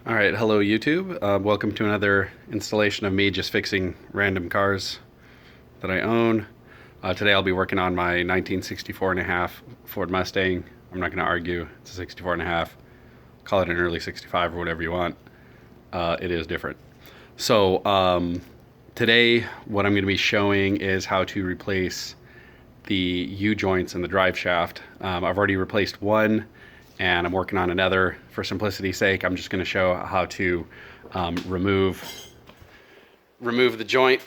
All right, hello YouTube. Welcome to another installation of me just fixing random cars that I own. Today I'll be working on my 1964 and a half Ford Mustang. I'm not going to argue, it's a 64 and a half. Call it an early 65 or whatever you want. It is different. So today what I'm going to be showing is how to replace the U-joints in the drive shaft. I've already replaced one and I'm working on another. For simplicity's sake, I'm just going to show how to remove the joint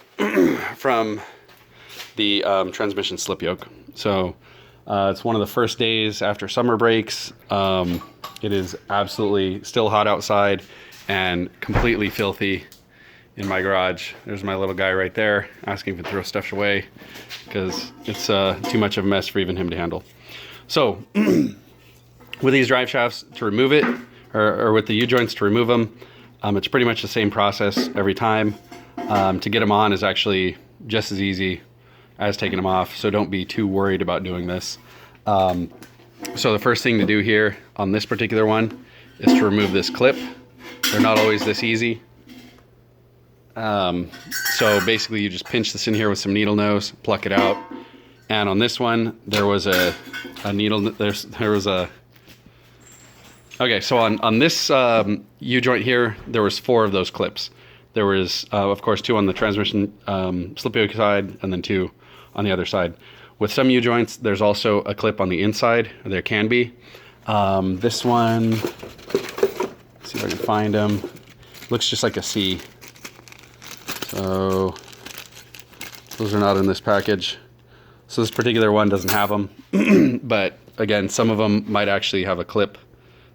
from the transmission slip yoke. So it's one of the first days after summer breaks. It is absolutely still hot outside and completely filthy in my garage. There's my little guy right there asking if he throw stuff away because it's too much of a mess for even him to handle. So with these drive shafts to remove it, or with the U-joints to remove them, it's pretty much the same process every time. To get them on is actually just as easy as taking them off, so don't be too worried about doing this. So the first thing to do here on this particular one is to remove this clip. They're not always this easy. So basically you just pinch this in here with some needle nose, pluck it out. And on this one, there was a needle, okay, so on this U-joint here, there was 4 of those clips. There was, of course, 2 on the transmission slip yoke side, and then 2 on the other side. With some U-joints, there's also a clip on the inside. There can be. This one, let's see if I can find them. Looks just like a C. So those are not in this package. So this particular one doesn't have them. But again, some of them might actually have a clip.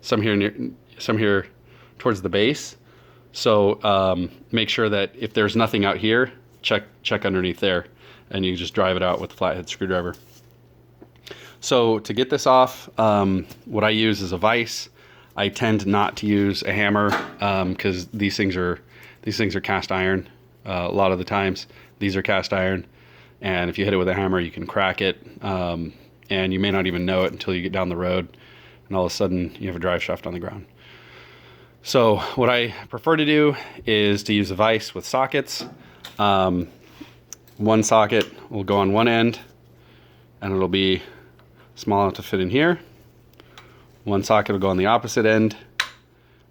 Some here towards the base. So make sure that if there's nothing out here, check underneath there, and you just drive it out with a flathead screwdriver. So to get this off, what I use is a vise. I tend not to use a hammer because these things are cast iron. A lot of the times these are cast iron, and if you hit it with a hammer, you can crack it, and you may not even know it until you get down the road, and all of a sudden you have a drive shaft on the ground. So what I prefer to do is to use a vise with sockets. One socket will go on one end, and it'll be small enough to fit in here. One socket will go on the opposite end.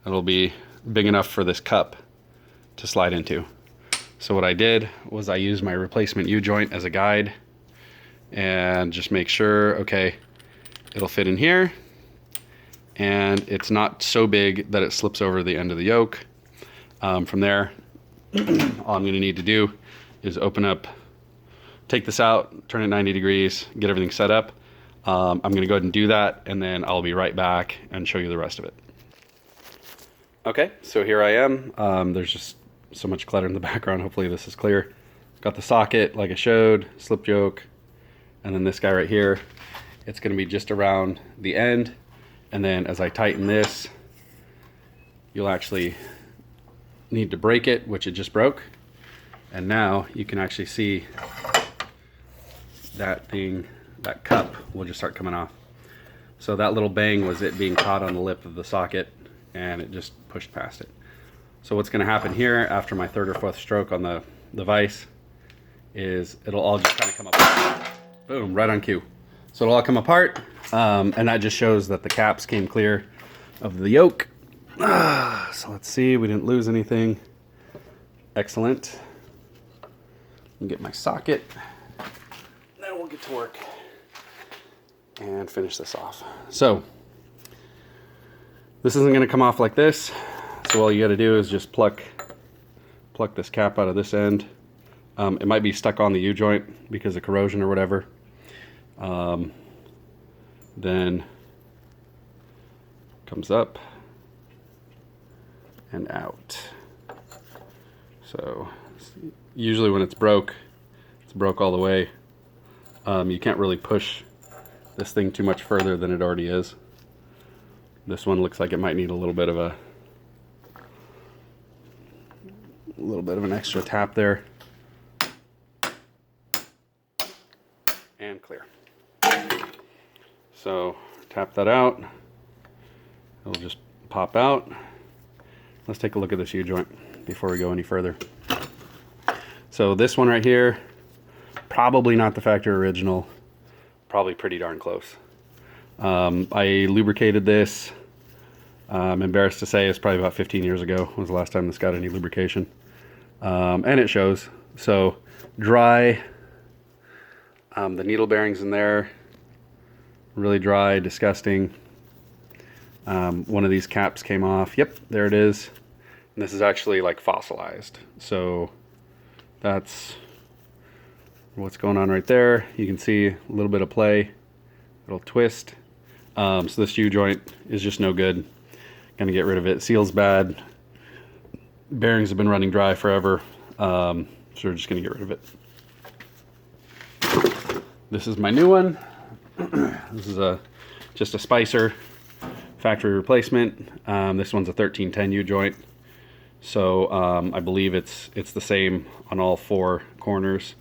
It'll be big enough for this cup to slide into. So what I did was I used my replacement U-joint as a guide and just make sure, okay, it'll fit in here and it's not so big that it slips over the end of the yoke. From there, all I'm gonna need to do is open up, take this out, turn it 90 degrees, get everything set up. I'm gonna go ahead and do that, and then I'll be right back and show you the rest of it. Okay, so here I am. There's just so much clutter in the background. Hopefully this is clear. Got the socket like I showed, slip yoke, and then this guy right here. It's gonna be just around the end, and then as I tighten this, you'll actually need to break it, which it just broke. And now you can actually see that thing, that cup will just start coming off. So that little bang was it being caught on the lip of the socket, and it just pushed past it. So what's gonna happen here after my 3rd or 4th stroke on the vise is it'll all just kind of come apart. Boom, right on cue. So it'll all come apart, and that just shows that the caps came clear of the yoke. So let's see, we didn't lose anything. Excellent. I'll get my socket, then we'll get to work and finish this off. So this isn't gonna come off like this. So all you gotta do is just pluck this cap out of this end. It might be stuck on the U-joint because of corrosion or whatever. Then comes up and out. So usually when it's broke all the way. You can't really push this thing too much further than it already is. This one looks like it might need a little bit of an extra tap there. And clear. So tap that out. It'll just pop out. let's take a look at this U-joint before we go any further. So this one right here, probably not the factory original, probably pretty darn close. I lubricated this, I'm embarrassed to say it's probably about 15 years ago was the last time this got any lubrication. And it shows. So dry, the needle bearings in there, really dry, disgusting. One of these caps came off. Yep, there it is. And this is actually like fossilized. So that's what's going on right there. You can see a little bit of play, little twist. So this U-joint is just no good. Gonna get rid of it. Seal's bad. Bearings have been running dry forever. So we're just gonna get rid of it. This is my new one. This is just a Spicer factory replacement. This one's a 1310 U-joint. So I believe it's the same on all four corners.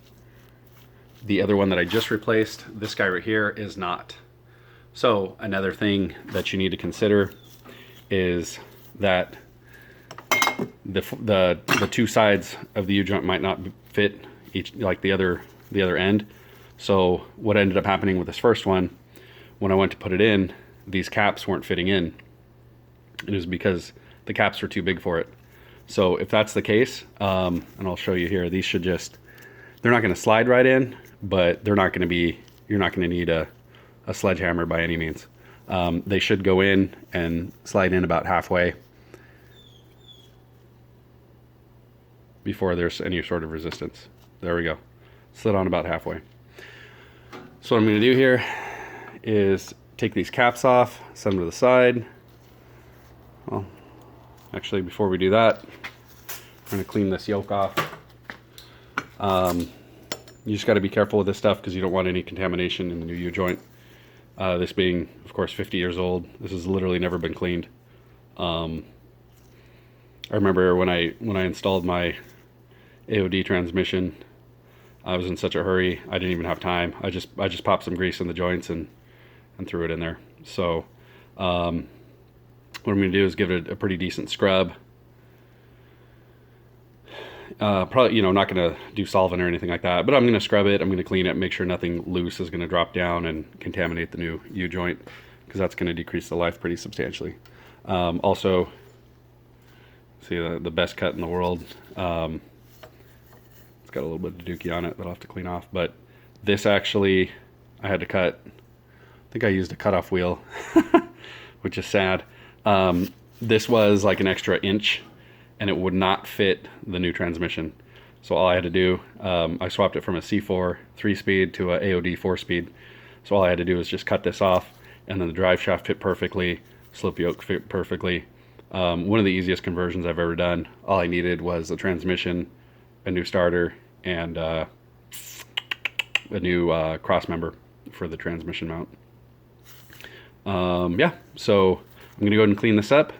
The other one that I just replaced, this guy right here, is not. So another thing that you need to consider is that the two sides of the U-joint might not fit each, like the other end. So what ended up happening with this first one, when I went to put it in, these caps weren't fitting in. It was because the caps were too big for it. So if that's the case, and I'll show you here, these should just, they're not going to slide right in, but they're not going to be, you're not going to need a sledgehammer by any means. They should go in and slide in about halfway before there's any sort of resistance. There we go. Slid on about halfway. So what I'm going to do here is take these caps off, set them to the side. Well, actually, before we do that, I'm going to clean this yoke off. You just got to be careful with this stuff because you don't want any contamination in the new U-joint. This being, of course, 50 years old. This has literally never been cleaned. I remember when I installed my AOD transmission, I was in such a hurry, I didn't even have time. I just popped some grease in the joints and threw it in there. So what I'm going to do is give it a pretty decent scrub. Probably, you know, not going to do solvent or anything like that, but I'm going to scrub it. I'm going to clean it, make sure nothing loose is going to drop down and contaminate the new U-joint, because that's going to decrease the life pretty substantially. Also, see the best cut in the world. It's got a little bit of dookie on it that I'll have to clean off, but this actually, I had to cut, I think I used a cutoff wheel, which is sad. This was like an extra inch, and it would not fit the new transmission. So all I had to do, I swapped it from a C4 3-speed to a AOD 4-speed. So all I had to do was just cut this off, and then the drive shaft fit perfectly, slip yoke fit perfectly. One of the easiest conversions I've ever done. All I needed was a transmission, a new starter, and a new cross member for the transmission mount. Yeah, so I'm gonna go ahead and clean this up,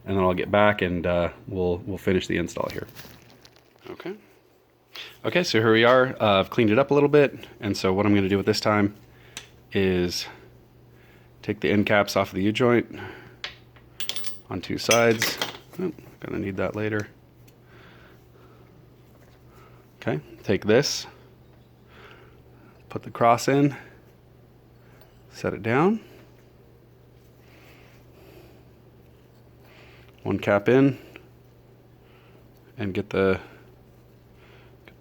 and then I'll get back and we'll finish the install here. Okay, so here we are. I've cleaned it up a little bit, and so what I'm going to do at this time is take the end caps off of the U-joint on two sides. Oh, gonna need that later. Okay, take this, put the cross in, set it down. One cap in, and get the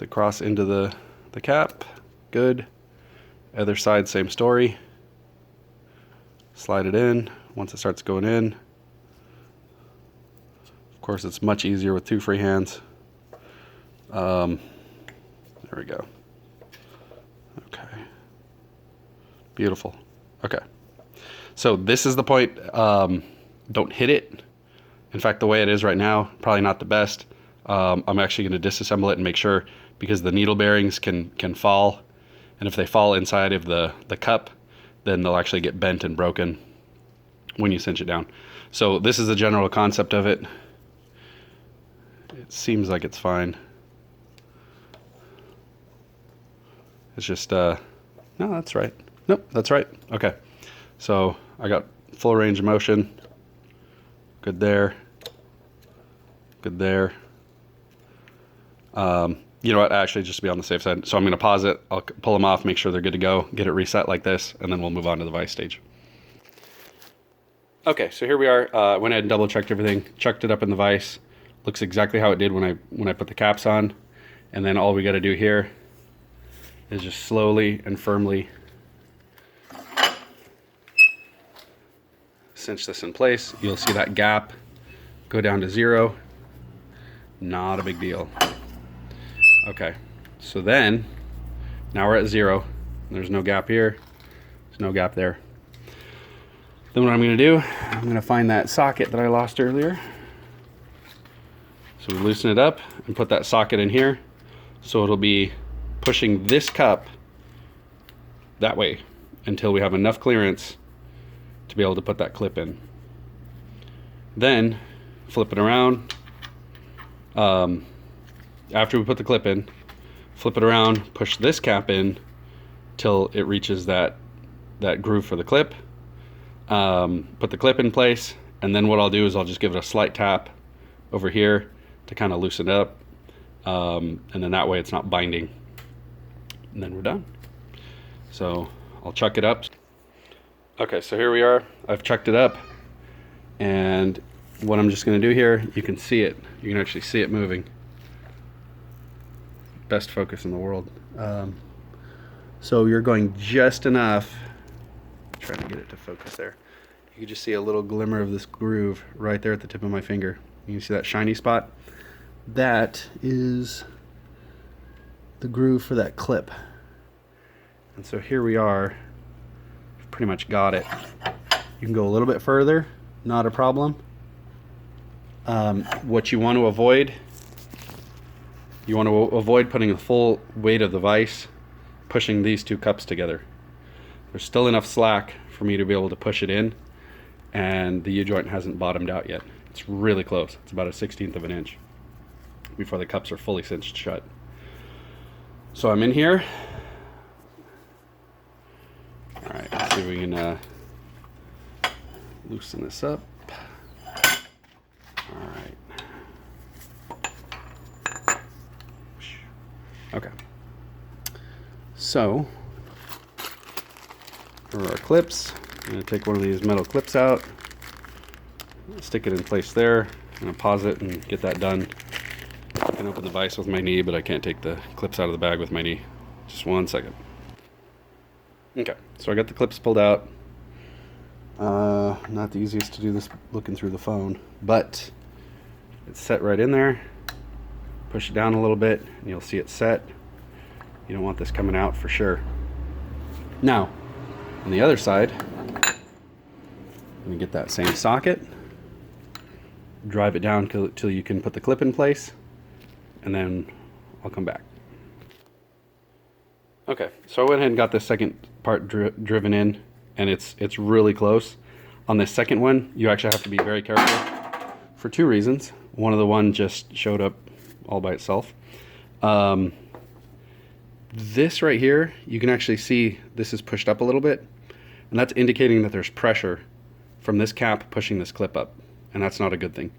cross into the cap. Good. Other side, same story. Slide it in. Once it starts going in, of course it's much easier with two free hands. There we go. Okay. Beautiful. Okay. So this is the point. Don't hit it. In fact, the way it is right now, probably not the best. I'm actually going to disassemble it and make sure, because the needle bearings can fall, and if they fall inside of the cup, then they'll actually get bent and broken when you cinch it down. So this is the general concept of it. It seems like it's fine. It's just, no, that's right. Nope, that's right. Okay. So I got full range of motion. Good there. Good there. You know what, actually, just to be on the safe side, so I'm going to pause it, I'll pull them off, make sure they're good to go, get it reset like this, and then we'll move on to the vise stage. Okay, so here we are. Went ahead and double checked everything, chucked it up in the vise. Looks exactly how it did when I put the caps on. And then all we got to do here is just slowly and firmly cinch this in place. You'll see that gap go down to 0. Not a big deal. Okay, so then now we're at 0. There's no gap here. There's no gap there. Then what I'm going to do, I'm going to find that socket that I lost earlier. So we loosen it up and put that socket in here. So it'll be pushing this cup that way until we have enough clearance to be able to put that clip in. Then flip it around. After we put the clip in, flip it around, push this cap in till it reaches that groove for the clip. Put the clip in place, and then what I'll do is I'll just give it a slight tap over here to kind of loosen it up, and then that way it's not binding, and then we're done. So I'll chuck it up. Okay, so here we are. I've chucked it up, and what I'm just going to do here, you can see it. You can actually see it moving. Best focus in the world. So you're going just enough. Trying to get it to focus there. You can just see a little glimmer of this groove right there at the tip of my finger. You can see that shiny spot. That is the groove for that clip. And so here we are. We've pretty much got it. You can go a little bit further, not a problem. What you want to avoid, putting the full weight of the vise pushing these two cups together. There's still enough slack for me to be able to push it in, and the U-joint hasn't bottomed out yet. It's really close. It's about a 1/16 of an inch before the cups are fully cinched shut. So I'm in here. All right, let's see if we can loosen this up. All right. Okay. So for our clips, I'm going to take one of these metal clips out, stick it in place there. I'm going to pause it and get that done. I can open the vise with my knee, but I can't take the clips out of the bag with my knee. Just 1 second. Okay, so I got the clips pulled out. Not the easiest to do this looking through the phone, but it's set right in there. Push it down a little bit and you'll see it set. You don't want this coming out for sure. Now, on the other side, I'm going to get that same socket, drive it down till you can put the clip in place, and then I'll come back. Okay, so I went ahead and got this second part driven in, and it's really close. On this second one, you actually have to be very careful for 2 reasons. One of the one just showed up all by itself. This right here, you can actually see this is pushed up a little bit, and that's indicating that there's pressure from this cap pushing this clip up, and that's not a good thing.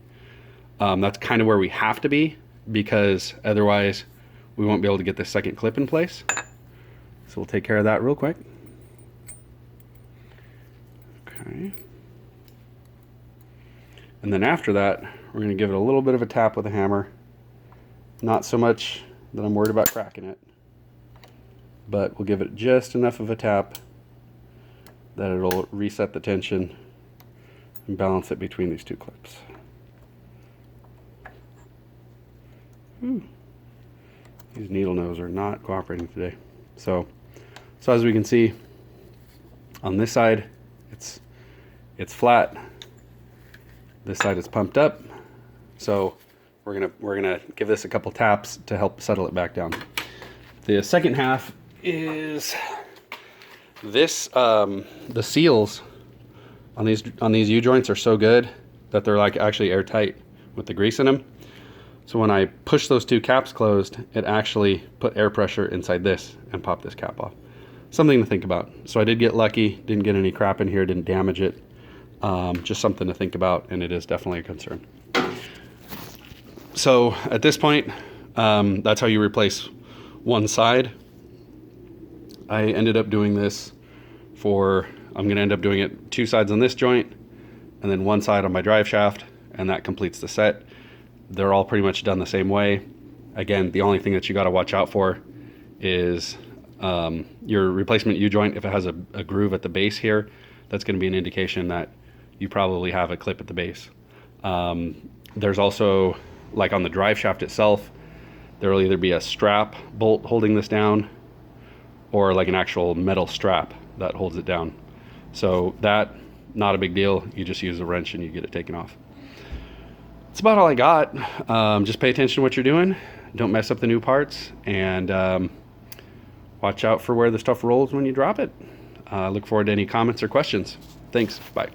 That's kind of where we have to be, because otherwise we won't be able to get this second clip in place. So we'll take care of that real quick. Okay. And then after that, we're going to give it a little bit of a tap with a hammer. Not so much that I'm worried about cracking it, but we'll give it just enough of a tap that it'll reset the tension and balance it between these 2 clips. These needle nose are not cooperating today. So as we can see, on this side, it's flat. This side is pumped up. So we're gonna give this a couple taps to help settle it back down. The second half is this. The seals on these U-joints are so good that they're like actually airtight with the grease in them. So when I push those 2 caps closed, it actually put air pressure inside this and popped this cap off. Something to think about. So I did get lucky, didn't get any crap in here, didn't damage it. Just something to think about, and it is definitely a concern. So at this point, that's how you replace one side. I ended up doing this I'm going to end up doing it 2 sides on this joint and then 1 side on my drive shaft, and that completes the set. They're all pretty much done the same way. Again, the only thing that you got to watch out for is your replacement U-joint. If it has a groove at the base here, that's going to be an indication that you probably have a clip at the base. There's also, like on the drive shaft itself, there will either be a strap bolt holding this down or like an actual metal strap that holds it down. So that, not a big deal. You just use a wrench and you get it taken off. That's about all I got. Just pay attention to what you're doing. Don't mess up the new parts, and watch out for where the stuff rolls when you drop it. Look forward to any comments or questions. Thanks. Bye.